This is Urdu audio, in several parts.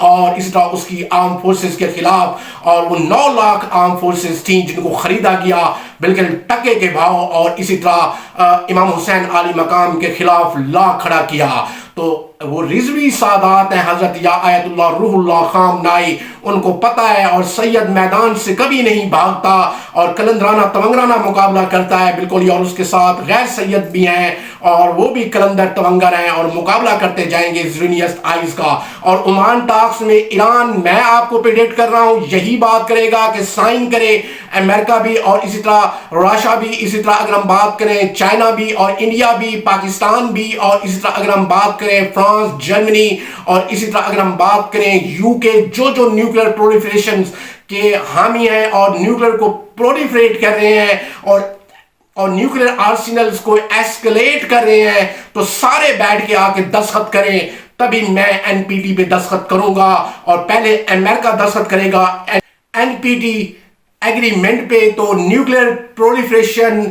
اور اسی طرح اس کی آرم فورسز کے خلاف، اور وہ 9 لاکھ آرم فورسز تھیں جن کو خریدا گیا بالکل ٹکے کے بھاؤ، اور اسی طرح امام حسین علی مقام کے خلاف لا کھڑا کیا۔ تو وہ رضوی سادات ہیں حضرت یا آیت اللہ روح اللہ خامنائی، ان کو پتہ ہے، اور سید میدان سے کبھی نہیں بھاگتا اور کلندرانہ تونگرانہ مقابلہ کرتا ہے بالکل، اور اس کے ساتھ غیر سید بھی ہیں اور وہ بھی کلندر تونگر ہیں، اور مقابلہ کرتے جائیں گے زیونیسٹ آئیز کا۔ اور عمان ٹاکس میں ایران، میں آپ کو پریڈکٹ کر رہا ہوں، یہی بات کرے گا کہ سائن کرے امریکہ بھی، اور اسی طرح راشا بھی، اسی طرح اگر ہم بات کریں چائنا بھی، اور انڈیا بھی، پاکستان بھی، اور اسی طرح اگر ہم بات کریں فرانس، جرمنی، اور اسی طرح اگر ہم بات کریں یو کے، جو نیوکلیر پرولیفریشن کے حامی ہیں اور نیوکلیر کو پرولیفریٹ کر رہے ہیں اور نیوکلیر آرسینلز کو ایسکلیٹ کر رہے ہیں، تو سارے بیٹھ کے آ کے دستخط کریں، تبھی میں این پی ٹی پہ دستخط کروں گا، اور پہلے امریکہ دستخط کرے گا این پی ٹی ایگریمنٹ پہ، تو نیوکلیر پرولیفریشن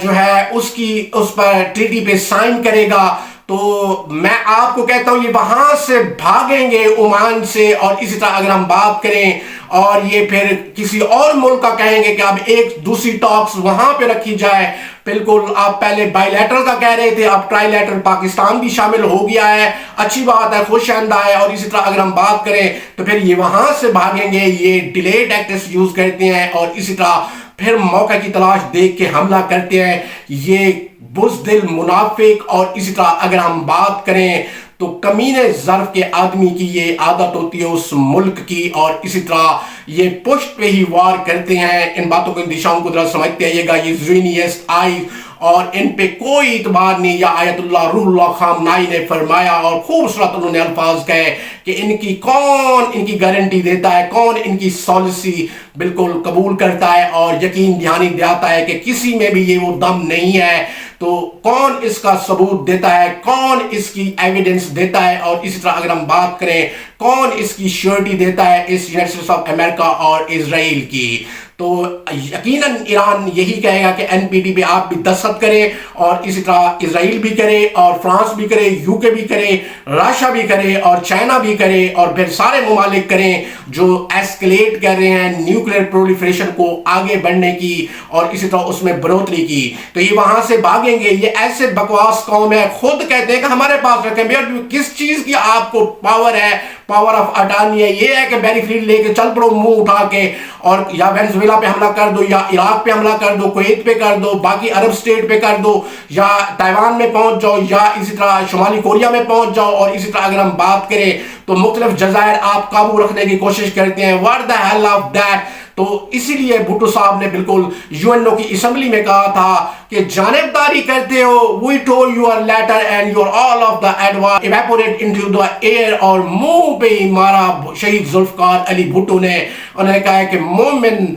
جو ہے اس پر ٹریٹی پہ سائن کرے گا۔ تو میں آپ کو کہتا ہوں یہ وہاں سے بھاگیں گے عمان سے، اور اسی طرح اگر ہم بات کریں اور یہ پھر کسی اور ملک کا کہیں گے کہ اب ایک دوسری ٹاکس وہاں پہ رکھی جائے، بالکل آپ پہلے بائی لیٹرل کا کہہ رہے تھے، اب ٹرائی لیٹرل پاکستان بھی شامل ہو گیا ہے، اچھی بات ہے، خوش آئندہ ہے۔ اور اسی طرح اگر ہم بات کریں تو پھر یہ وہاں سے بھاگیں گے، یہ ڈیلیڈ ٹیکٹکس یوز کرتے ہیں، اور اسی طرح پھر موقع کی تلاش دیکھ کے حملہ کرتے ہیں، یہ بزدل منافق۔ اور اسی طرح اگر ہم بات کریں تو کمینے ظرف کے آدمی کی یہ عادت ہوتی ہے اس ملک کی، اور اسی طرح یہ پشت پہ ہی وار کرتے ہیں۔ ان باتوں کو، ان دشاؤں کو ذرا سمجھتے آئیے گا، یہ زیونیسٹ آئیز، اور ان پہ کوئی اعتبار نہیں۔ یا آیت اللہ روح اللہ خامنائی نے فرمایا، اور خوبصورت انہوں نے الفاظ کہے کہ کون ان کی گارنٹی دیتا ہے، کون ان کی سالسی بالکل قبول کرتا ہے اور یقین دہانی دلاتا ہے کہ کسی میں بھی یہ وہ دم نہیں ہے، تو کون اس کا ثبوت دیتا ہے، کون اس کی ایویڈنس دیتا ہے، اور اسی طرح اگر ہم بات کریں کون اس کی شیورٹی دیتا ہے، اس یونائیٹڈ اسٹیٹس آف امریکہ اور اسرائیل کی۔ تو یقیناً ایران یہی کہے گا کہ این پی ٹی پہ آپ بھی دستخط کریں، اور اسی طرح اسرائیل بھی کرے، اور فرانس بھی کرے، یو کے بھی کرے، راشا بھی کرے، اور چائنا بھی کرے، اور پھر سارے ممالک کریں جو ایسکلیٹ کر رہے ہیں نیوکلیر پرولیفریشن کو آگے بڑھنے کی، اور اسی طرح اس میں بڑھوتری کی۔ تو یہ وہاں سے بھاگیں گے، یہ ایسے بکواس قوم ہے، خود کہتے ہیں کہ ہمارے پاس رکھیں، کس چیز کی آپ کو پاور ہے، پاور آف اٹارنی ہے، یہ ہے کہ بیری فلیٹ لے کے چل پڑو منہ اٹھا کے، اور یا وینزویلا پہ حملہ کر دو، یا عراق پہ حملہ کر دو، کویت پہ کر دو، باقی عرب سٹیٹ پہ کر دو، یا تائیوان میں پہنچ جاؤ، یا اسی طرح شمالی کوریا میں پہنچ جاؤ، اور اسی طرح اگر ہم بات کریں تو مختلف جزائر آپ قابو رکھنے کی کوشش کرتے ہیں۔ What the hell of that؟ تو اسی لیے بھٹو صاحب نے بالکل یو این او کی اسمبلی میں کہا تھا کہ جانبداری کرتے ہو، we told your letter and your all of the advice evaporate into the air، اور منہ پہ ہی مارا شہید ذوالفقار علی بھٹو نے۔ انہوں نے کہا ہے کہ مومن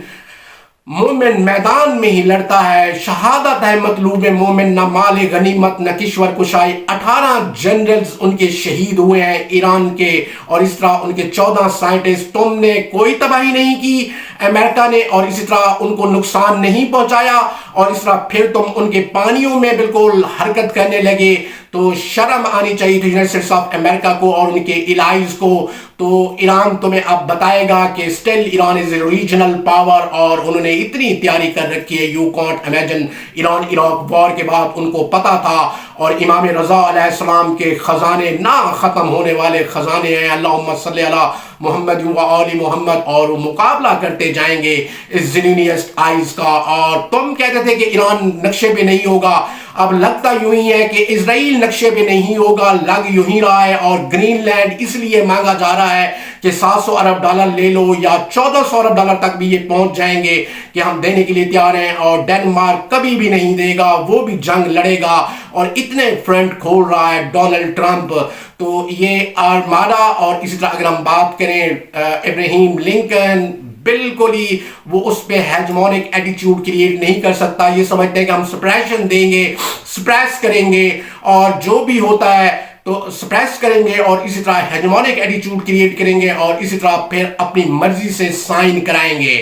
میدان میں ہی لڑتا ہے، شہادت ہے مطلوب مومن، نہ مال غنیمت نہ کشور کشائی۔ 18 جنرلز ان کے شہید ہوئے ہیں ایران کے، اور اس طرح ان کے 14 سائنٹسٹ۔ تم نے کوئی تباہی نہیں کی امریکہ نے، اور اسی طرح ان کو نقصان نہیں پہنچایا، اور اس طرح پھر تم ان کے پانیوں میں بالکل حرکت کرنے لگے۔ تو شرم آنی چاہیے تھی یونائیٹڈ اسٹیٹس آف امریکہ کو اور ان کے الائز کو۔ تو ایران تمہیں اب بتائے گا کہ still Iran is a regional power, اور انہوں نے اتنی تیاری کر رکھی ہے، you can't imagine. Iran Iraq war کے بعد ان کو پتا تھا، اور امام رضا علیہ السلام کے خزانے نہ ختم ہونے والے خزانے ہیں، اللہم صلی علی محمد و آل محمد، اور وہ مقابلہ کرتے جائیں گے اس زیونیسٹ آئیز کا۔ اور تم کہتے تھے کہ ایران نقشے پہ نہیں ہوگا، اب لگتا یوں ہی ہے کہ اسرائیل نقشے پہ نہیں ہوگا، لگ یوں ہی رہا ہے۔ اور گرین لینڈ اس لیے مانگا جا رہا ہے کہ $700 ارب لے لو، یا $1400 ارب تک بھی یہ پہنچ جائیں گے کہ ہم دینے کے لیے تیار ہیں۔ اور ڈنمارک کبھی بھی نہیں دے گا، وہ بھی جنگ لڑے گا، اور اتنے فرنٹ کھول رہا ہے ڈونلڈ ٹرمپ۔ تو یہ آرماڈا، اور اسی طرح اگر ہم بات کریں ابراہیم لنکن، بالکل ہی وہ اس پہ ہیجمونک ایٹیٹیوڈ کریٹ نہیں کر سکتا۔ یہ سمجھتے ہیں کہ ہم سپریشن دیں گے، سپریس کریں گے، اور جو بھی ہوتا ہے تو سپریس کریں گے، اور اسی طرح ہیجمونک ایٹیٹیوڈ کریٹ کریں گے، اور اسی طرح پھر اپنی مرضی سے سائن کرائیں گے۔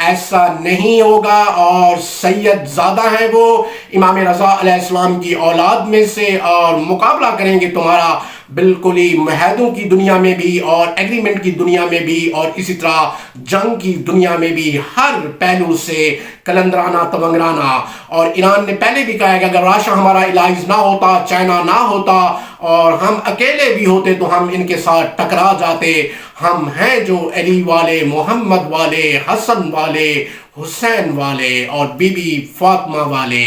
ایسا نہیں ہوگا، اور سید زادہ ہیں وہ امام رضا علیہ السلام کی اولاد میں سے، اور مقابلہ کریں گے تمہارا بالکل ہی معاہدوں کی دنیا میں بھی اور ایگریمنٹ کی دنیا میں بھی اور اسی طرح جنگ کی دنیا میں بھی ہر پہلو سے کلندرانہ تونگرانہ. اور ایران نے پہلے بھی کہا ہے کہ اگر راشا ہمارا الائز نہ ہوتا، چائنا نہ ہوتا اور ہم اکیلے بھی ہوتے تو ہم ان کے ساتھ ٹکرا جاتے. ہم ہیں جو علی والے، محمد والے، حسن والے، حسین والے اور بی بی فاطمہ والے.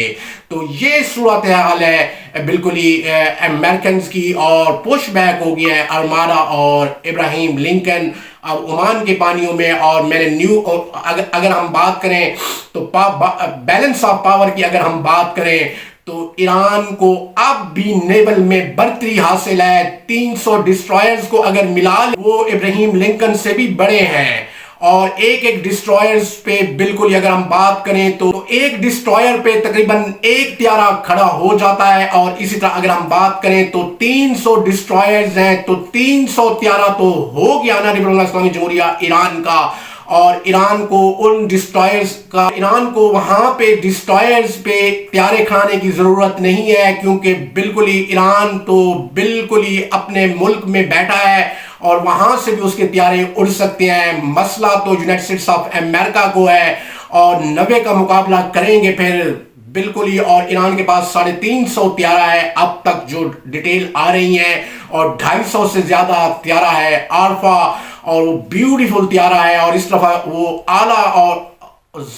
تو یہ صورتحال ہے بالکل ہی امریکنز کی، اور پش بیک ہو گیا ہے ارماڈا اور ابراہیم لنکن اب عمان کے پانیوں میں. اور میں نے اگر ہم بات کریں تو بیلنس آف پاور کی اگر ہم بات کریں تو ایران کو اب بھی نیول میں برتری حاصل ہے. 300 ڈسٹرائرز کو اگر ملا لے وہ ابراہیم لنکن سے بھی بڑے ہیں. اور ایک ڈسٹرائرز پہ بالکل اگر ہم بات کریں تو ایک ڈسٹرائر پہ تقریباً ایک طیارہ کھڑا ہو جاتا ہے. اور اسی طرح اگر ہم بات کریں تو 300 ڈسٹرائرز ہیں تو 300 طیارہ تو ہو گیا نا ریپبلک اسلامی جمہوریہ ایران کا. اور ایران کو ان ڈسٹرائرز کا، ایران کو وہاں پہ ڈسٹرائرز پہ طیارے کھڑانے کی ضرورت نہیں ہے، کیونکہ بالکل ہی ایران تو بالکل ہی اپنے ملک میں بیٹھا ہے اور وہاں سے بھی اس کے طیارے اڑ سکتے ہیں. مسئلہ تو یونائٹڈ اسٹیٹس آف امریکہ کو ہے اور 90 کا مقابلہ کریں گے پھر بالکل ہی. اور ایران کے پاس 350 طیارہ ہے اب تک جو ڈیٹیل آ رہی ہیں، اور 250 سے زیادہ طیارہ ہے آرفا، اور وہ بیوٹیفل طیارہ ہے. اور اس طرح وہ اعلیٰ اور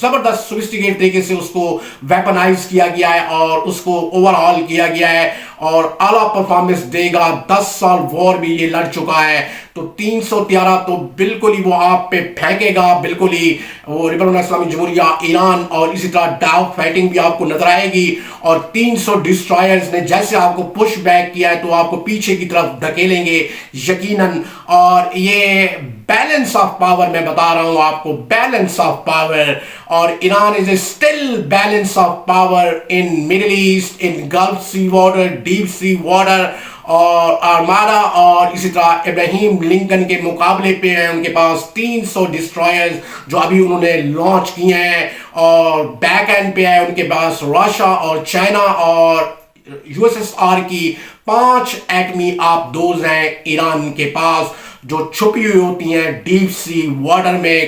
زبردست سوفسٹیکیٹ طریقے سے اس کو ویپنائز کیا گیا ہے اور اس کو اوور آل کیا گیا ہے اور اعلیٰ پرفارمنس دے گا. 10 سال وار بھی یہ لڑ چکا ہے. تو 300 طیارہ تو بالکل ہی وہ آپ پہ پھینکے گا بالکل ہی وہ ریپبلک اسلامی جمہوریہ ایران. اور اسی طرح ڈاگ فائٹنگ بھی آپ کو نظر آئے گی. اور 300 ڈسٹرائرز نے جیسے آپ کو پش بیک کیا ہے تو آپ کو پیچھے کی طرف دھکیلیں گے یقیناً. اور یہ بیلنس آف پاور میں بتا رہا ہوں آپ کو، بیلنس آف پاور. اور Iran is a still balance of power in Middle East, in Gulf sea water, deep sea water. اور آرماڈا اور اسی طرح ابراہیم لنکن کے مقابلے پہ ہیں ان کے پاس 300 ڈسٹرائرز جو ابھی انہوں نے لانچ کیے ہیں. اور بیک اینڈ پہ ہے ان کے پاس راشا اور چائنا اور یو ایس ایس آر کی 5 ایٹمی آپ دوز ہیں ایران کے پاس جو چھپی ہوئی ہوتی ہیں ڈیپ سی واٹر میں.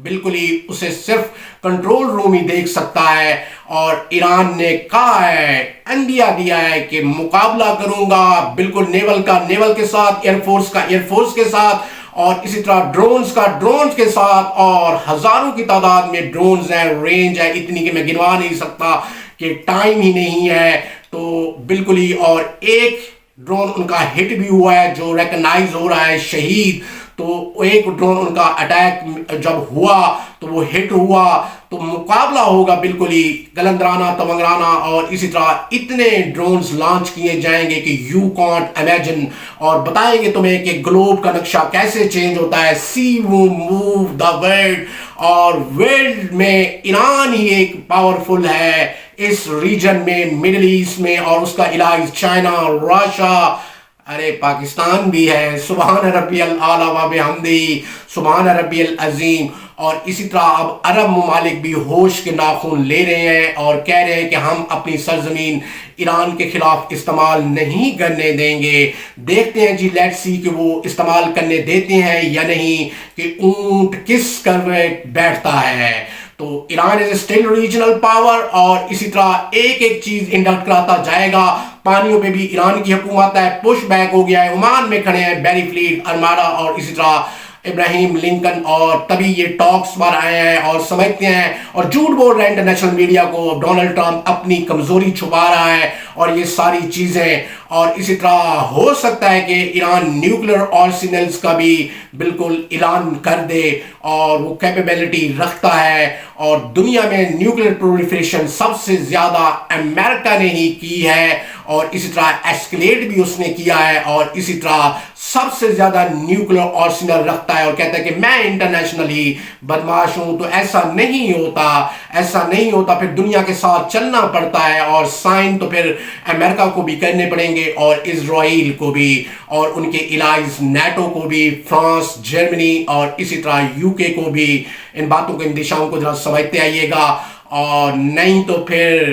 بالکل ہی اسے صرف کنٹرول روم ہی دیکھ سکتا ہے. اور ایران نے کہا ہے، انڈیا دیا ہے کہ مقابلہ کروں گا بالکل نیول کا نیول کے ساتھ، ایئر فورس کا ایئر فورس کے ساتھ، اور اسی طرح ڈرونز کا ڈرونز کے ساتھ. اور ہزاروں کی تعداد میں ڈرونز ہیں، رینج ہے اتنی کہ میں گنوا نہیں سکتا کہ ٹائم ہی نہیں ہے. تو بالکل ہی. اور ایک ڈرون ان کا ہٹ بھی ہوا ہے جو ریکگنائز ہو رہا ہے شہید. تو ایک ڈرون ان کا اٹیک جب ہوا تو وہ ہٹ ہوا. تو مقابلہ ہوگا بالکل ہی کلندرانہ تونگرانہ. اور اسی طرح اتنے ڈرونز لانچ کیے جائیں گے کہ یو کانٹ امیجن. اور بتائیں گے تمہیں کہ گلوب کا نقشہ کیسے چینج ہوتا ہے. سی موو دا ورلڈ. اور ورلڈ میں ایران ہی ایک پاورفل ہے اس ریجن میں، مڈل ایسٹ میں. اور اس کا علاج چائنا، راشا، ارے پاکستان بھی ہے. سبحان ربی الاعلی و بحمدہ، سبحان ربی العظیم. اور اسی طرح اب عرب ممالک بھی ہوش کے ناخن لے رہے ہیں اور کہہ رہے ہیں کہ ہم اپنی سرزمین ایران کے خلاف استعمال نہیں کرنے دیں گے. دیکھتے ہیں جی لیٹ سی کہ وہ استعمال کرنے دیتے ہیں یا نہیں، کہ اونٹ کس کروٹ بیٹھتا ہے. تو Iran is still regional power. اور اسی طرح ایک چیز انڈکٹ کراتا جائے گا. پانیوں پہ بھی ایران کی حکومت ہے، پش بیک ہو گیا ہے. عمان میں کھڑے ہیں بیری فلیٹ، ارماڈا اور اسی طرح ابراہیم لنکن. اور تبھی یہ ٹاکس پر آئے ہیں اور سمجھتے ہیں اور جھوٹ بول رہے ہیں انٹرنیشنل میڈیا کو ڈونلڈ ٹرمپ اپنی کمزوری چھپا رہا ہے اور یہ ساری چیزیں. اور اسی طرح ہو سکتا ہے کہ ایران نیوکلیر آرسنلز کا بھی بالکل اعلان کر دے اور وہ کیپیبلٹی رکھتا ہے. اور دنیا میں نیوکلیر پرولیفریشن سب سے زیادہ امریکہ نے ہی کی ہے اور اسی طرح ایسکلیٹ بھی اس نے کیا ہے. اور اسی طرح سب سے زیادہ نیوکلیر آرسنل رکھتا ہے اور کہتا ہے کہ میں انٹرنیشنلی بدماش ہوں. تو ایسا نہیں ہوتا، ایسا نہیں ہوتا. پھر دنیا کے ساتھ چلنا پڑتا ہے اور سائن تو پھر امریکہ کو بھی کرنے پڑیں گے اور اسرائیل کو بھی اور ان کے الائز نیٹو کو بھی، فرانس، جرمنی اور اسی طرح یو کے کو بھی. ان باتوں کو، ان دشاؤں کو ذرا سمجھتے آئیے گا. اور نہیں تو پھر